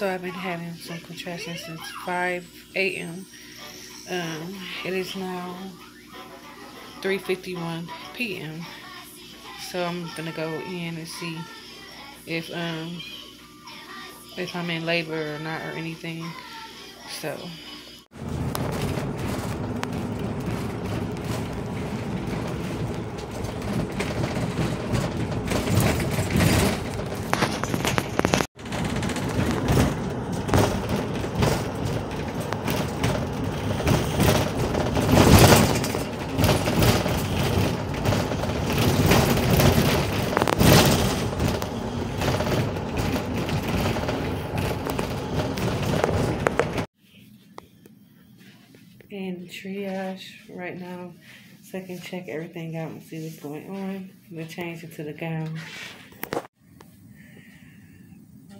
So I've been having some contractions since 5 a.m. It is now 3:51 p.m. So I'm gonna go in and see if I'm in labor or not or anything. So in triage right now, so I can check everything out and see what's going on. I'm gonna change into the gown.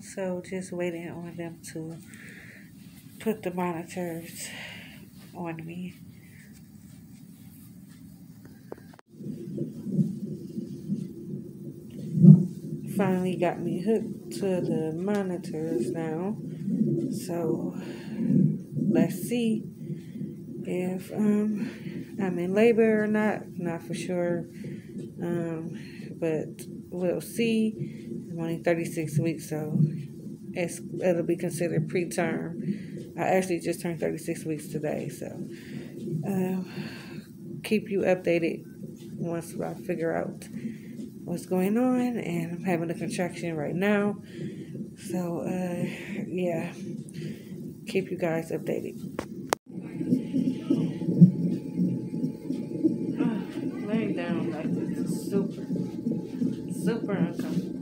So just waiting on them to put the monitors on me. Finally got me hooked to the monitors now. So let's see if I'm in labor or not for sure, but we'll see. I'm only 36 weeks, so it'll be considered preterm. I actually just turned 36 weeks today, so keep you updated once I figure out what's going on. And I'm having a contraction right now, so yeah, keep you guys updated. Laying down like this is super uncomfortable.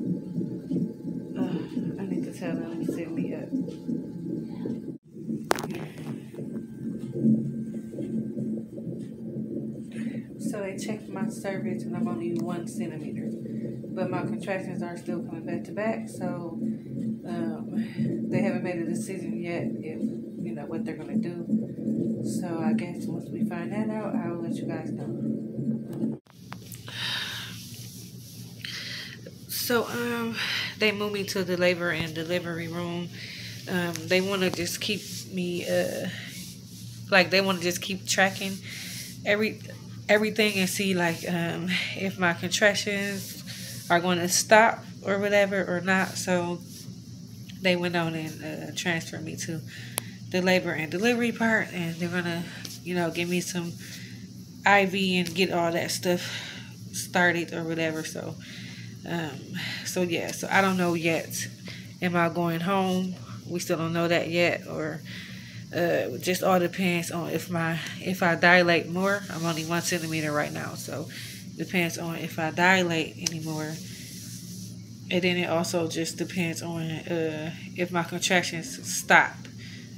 I need to tell them to sit me up. So they checked my cervix and I'm only 1 centimeter, but my contractions are still coming back to back. So they haven't made a decision yet if what they're gonna do. So I guess once we find that out, I will let you guys know. So they moved me to the labor and delivery room. They want to just keep me they want to just keep tracking everything and see if my contractions are going to stop or whatever or not. So they went on and transferred me to the labor and delivery part, and they're gonna give me some IV and get all that stuff started or whatever. So yeah, so I don't know yet. Am I going home? We still don't know that yet, or just all depends on if I dilate more. I'm only 1 centimeter right now, so depends on if I dilate anymore. And then it also just depends on if my contractions stop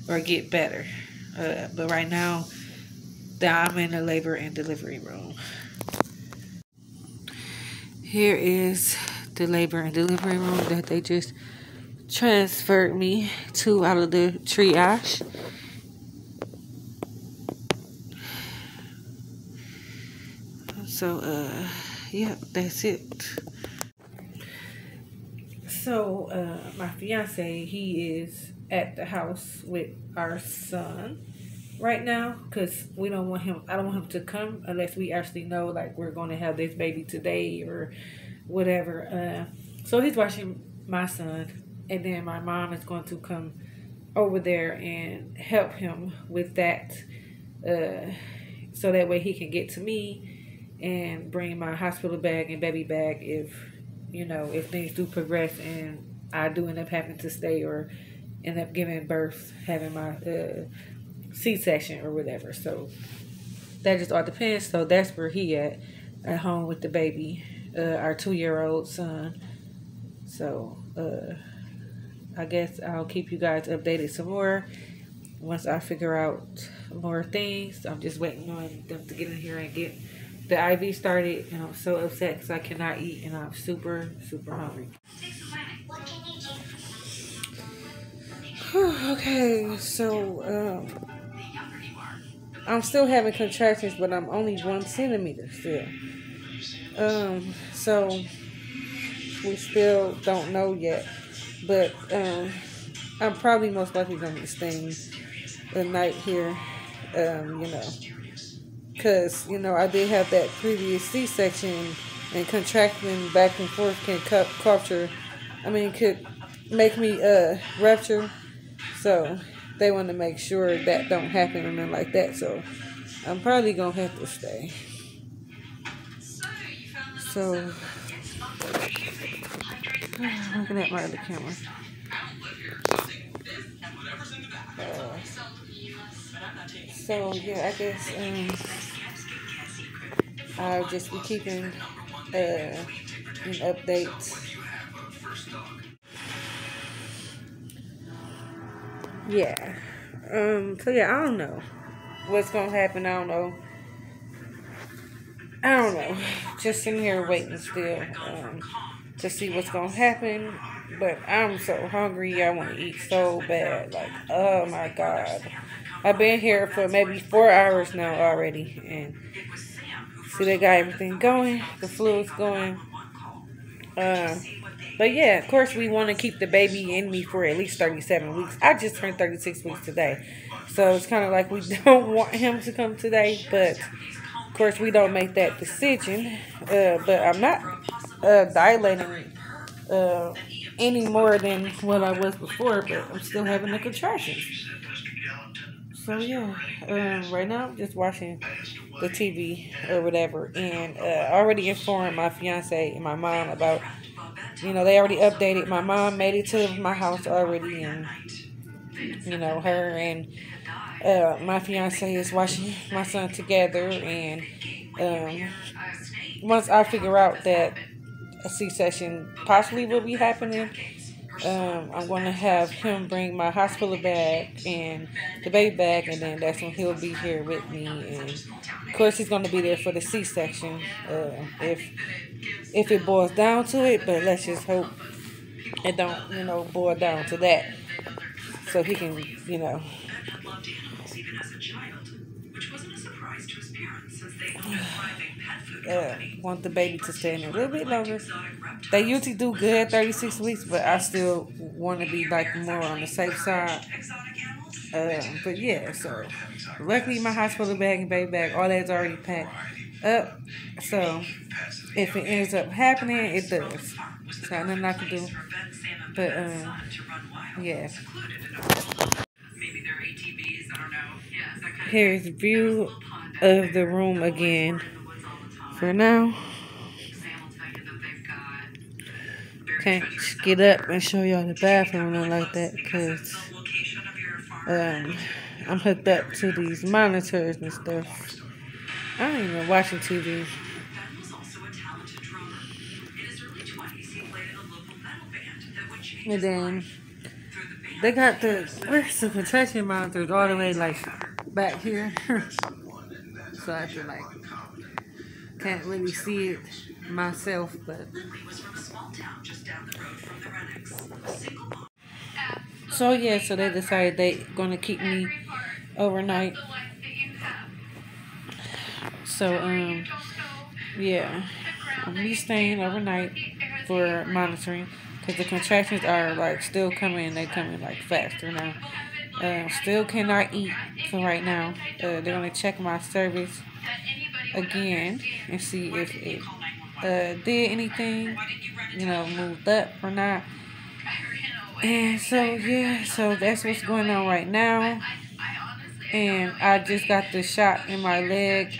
or get better. But right now, I'm in the labor and delivery room. Here is the labor and delivery room that they just transferred me to out of the triage. So, yeah, that's it. So, my fiance, he is at the house with our son right now because I don't want him to come unless we actually know we're going to have this baby today or whatever. So he's watching my son, and then my mom is going to come over there and help him with that, so that way he can get to me and bring my hospital bag and baby bag if things do progress and I do end up having to stay or end up giving birth, having my C-section or whatever. So that just all depends. So that's where he at home with the baby, our 2-year-old son. So I guess I'll keep you guys updated some more once I figure out more things. I'm just waiting on them to get in here and get the IV started, and I'm so upset because I cannot eat and I'm super hungry. Okay, so I'm still having contractions, but I'm only 1 centimeter still. So we still don't know yet, but I'm probably most likely gonna be staying the night here. You know, because I did have that previous C-section, and contracting back and forth can could make me rupture. So they want to make sure that don't happen or nothing like that. So I'm probably gonna have to stay. So looking at my other camera. Uh, so yeah, I guess I'll just be keeping an update. Yeah. So yeah, I don't know what's gonna happen. I don't know. Just sitting here waiting still to see what's gonna happen. But I'm so hungry. I want to eat so bad. Like, oh my god. I've been here for maybe 4 hours now already, and see they got everything going. The fluid's going. But yeah, of course we want to keep the baby in me for at least 37 weeks. I just turned 36 weeks today. So it's kind of like we don't want him to come today. But of course we don't make that decision. But I'm not dilating any more than what I was before. But I'm still having the contractions. So yeah, right now I'm just watching the TV or whatever. And already informed my fiance and my mom about, they already updated. My mom made it to my house already, and her and my fiance is watching my son together. And once I figure out that a C-section possibly will be happening, I'm going to have him bring my hospital bag and the baby bag, and then that's when he'll be here with me. And of course, he's going to be there for the C-section if it boils down to it. But let's just hope it don't, boil down to that, so he can, want the baby to stay in a little bit longer. They usually do good 36 weeks, but I still want to be like more on the safe side. But yeah, so luckily my hospital bag and baby bag, all that's already packed up. So if it ends up happening, it does. So nothing I can do. But yeah. Here's the view of the room again. For now, can't get up and show y'all the bathroom and like that because I'm hooked up to these monitors and stuff. I ain't even watching TV. And then they got where's the contraction monitors all the way like back here. So I feel like can't really see it myself, but so yeah, so they decided they gonna keep me overnight. So yeah, I'm be staying overnight for monitoring because the contractions are like still coming. They coming like faster now. Still cannot eat for right now. They're gonna check my cervix again and see if it did anything, moved up or not. And so yeah, so that's what's going on right now. And I just got the shot in my leg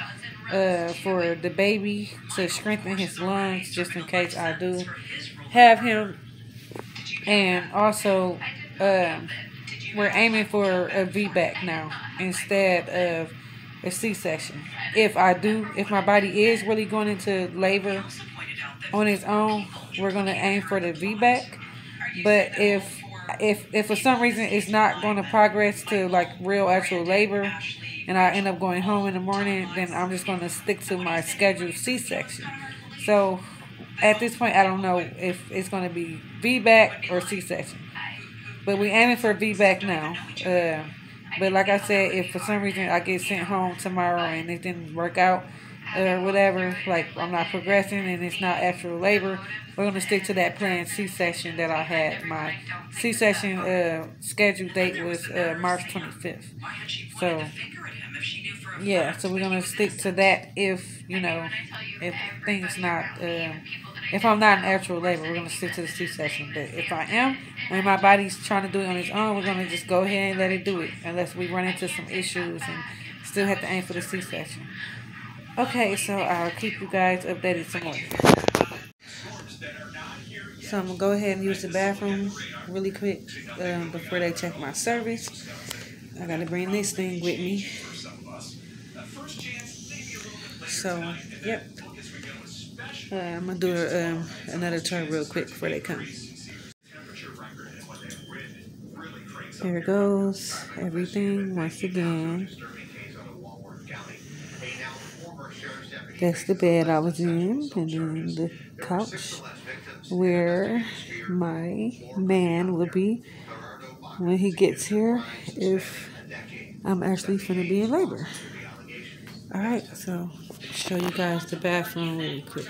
for the baby to strengthen his lungs just in case I do have him. And also we're aiming for a VBAC now instead of a C-section. If my body is really going into labor on its own, we're going to aim for the VBAC. But if for some reason it's not going to progress to like real actual labor and I end up going home in the morning, then I'm just going to stick to my scheduled C-section. So at this point, I don't know if it's going to be VBAC or C-section. But we're aiming for VBAC now. But like I said, if for some reason I get sent home tomorrow and it didn't work out, or whatever, like I'm not progressing and it's not actual labor, we're going to stick to that planned C-section that I had. My C-section scheduled date was March 25th. So, yeah, so we're going to stick to that if, if things not, if I'm not in actual labor, we're going to stick to the C-section. But if I am, when my body's trying to do it on its own, we're going to just go ahead and let it do it. Unless we run into some issues and still have to aim for the C-section. Okay, so I'll keep you guys updated some more. So I'm going to go ahead and use the bathroom really quick before they check my service. I got to bring this thing with me. So, yep. I'm going to do another turn real quick before they come. Here it goes. Everything once again. That's the bed I was in, and then the couch where my man will be when he gets here if I'm actually finna be in labor. Alright, so show you guys the bathroom really quick.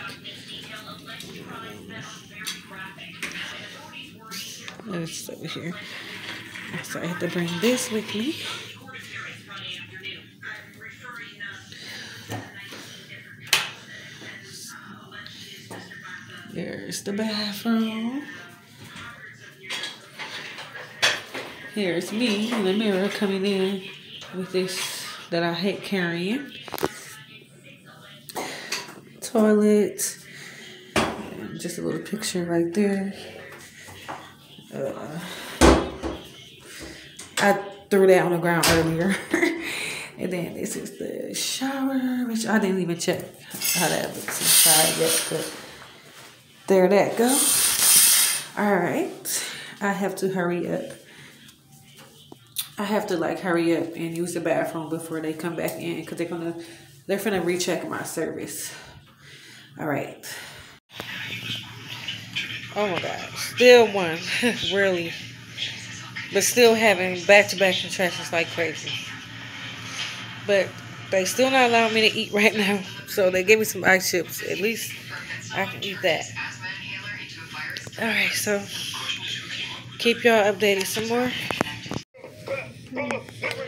It's over here. So I have to bring this with me. There's the bathroom. Here's me in the mirror coming in with this that I hate carrying. Toilet. And just a little picture right there. I threw that on the ground earlier. And then this is the shower, which I didn't even check how that looks inside yet, but there that goes. Alright. I have to hurry up. I have to hurry up and use the bathroom before they come back in because they're finna recheck my service. Alright. Oh my god. Still one. Really. But still having back-to-back contractions like crazy. But they still not allowing me to eat right now. So they gave me some ice chips. At least I can eat that. Alright, so keep y'all updated some more.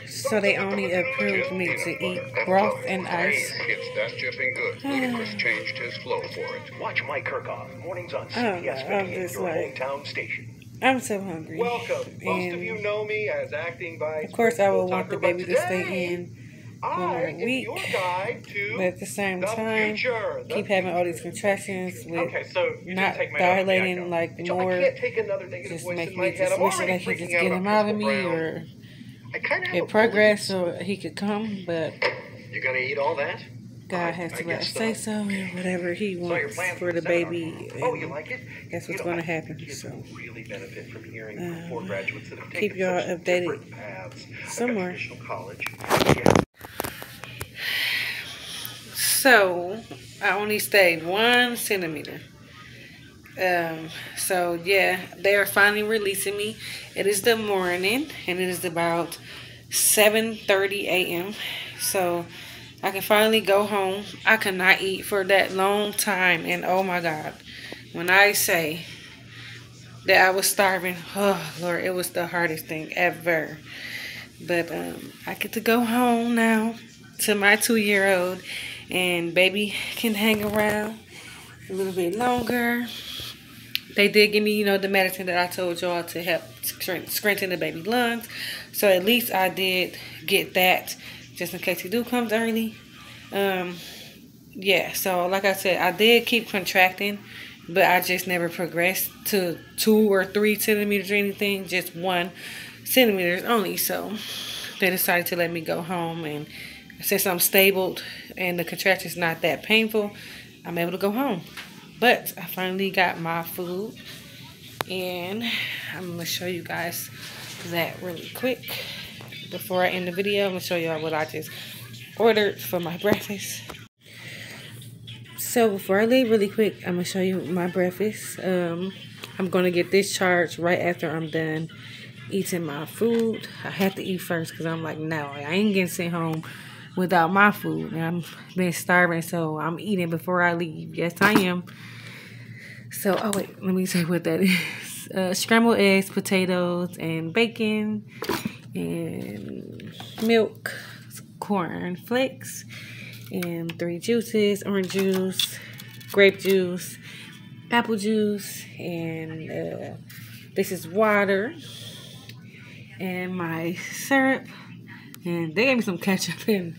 So they only approved me to eat broth and ice. It's that Jipping good. Ludacris changed his flow for it. Watch Mike Kirkhoff mornings on CBS 58, your hometown station. I'm so hungry. Welcome. Most of you know me as acting vice. Of course, I would want the baby to stay in for a week, but at the same time, keep having all these contractions with not dilating like more. Just make me just wish that I could just get him out of me, or it progress so he could come, but you gonna eat all that? God has to let us say so, and whatever he wants for the baby, that's what's going to happen. So, keep y'all updated some more. So, I only stayed 1 centimeter. So yeah, they are finally releasing me. It is the morning, and it is about 7:30 a.m. So I can finally go home. I could not eat for that long time, and oh my God, when I say that I was starving, oh Lord, it was the hardest thing ever. But I get to go home now to my 2-year-old, and baby can hang around a little bit longer. They did give me, the medicine that I told y'all to help strengthen the baby lungs. So at least I did get that, just in case he do comes early. Yeah, so like I said, I did keep contracting, but I just never progressed to 2 or 3 centimeters or anything, just 1 centimeter only. So they decided to let me go home, and since I'm stable and the contraction's not that painful, I'm able to go home. But I finally got my food, and I'm going to show you guys that really quick. Before I end the video, I'm going to show y'all what I just ordered for my breakfast. So before I leave really quick, I'm going to show you my breakfast. I'm going to get discharged right after I'm done eating my food. I have to eat first because I'm like, no, I ain't getting sent home without my food. And I've been starving, so I'm eating before I leave. Yes, I am. So, oh wait, let me say what that is. Scrambled eggs, potatoes, and bacon, and milk, corn flakes, and 3 juices: orange juice, grape juice, apple juice, and this is water, and my syrup. And they gave me some ketchup and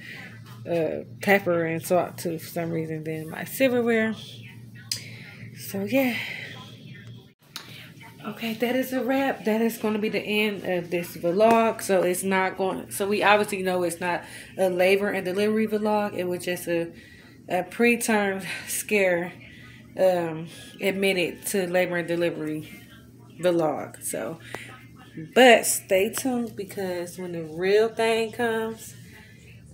pepper and salt too for some reason. Then my silverware. So yeah. Okay, that is a wrap. That is going to be the end of this vlog. So it's not going. So we obviously know it's not a labor and delivery vlog. It was just a preterm scare admitted to labor and delivery vlog. So, but stay tuned, because when the real thing comes,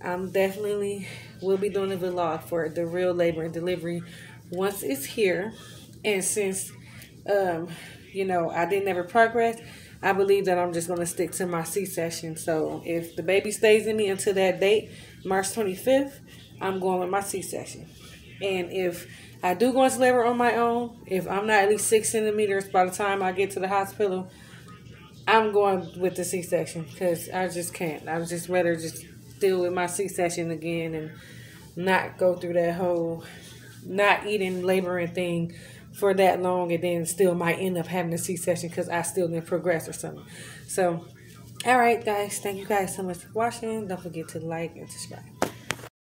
I'm definitely will be doing a vlog for the real labor and delivery once it's here. And since you know, I didn't ever progress, I believe that I'm just going to stick to my C-section. So if the baby stays in me until that date, March 25th, I'm going with my C-section. And if I do go into labor on my own, if I'm not at least 6 centimeters by the time I get to the hospital, I'm going with the C-section, because I just can't. I would just rather just deal with my C-section again and not go through that whole not eating, laboring thing for that long, and then still might end up having a C-section because I still didn't progress or something. So, all right, guys. Thank you guys so much for watching. Don't forget to like and subscribe.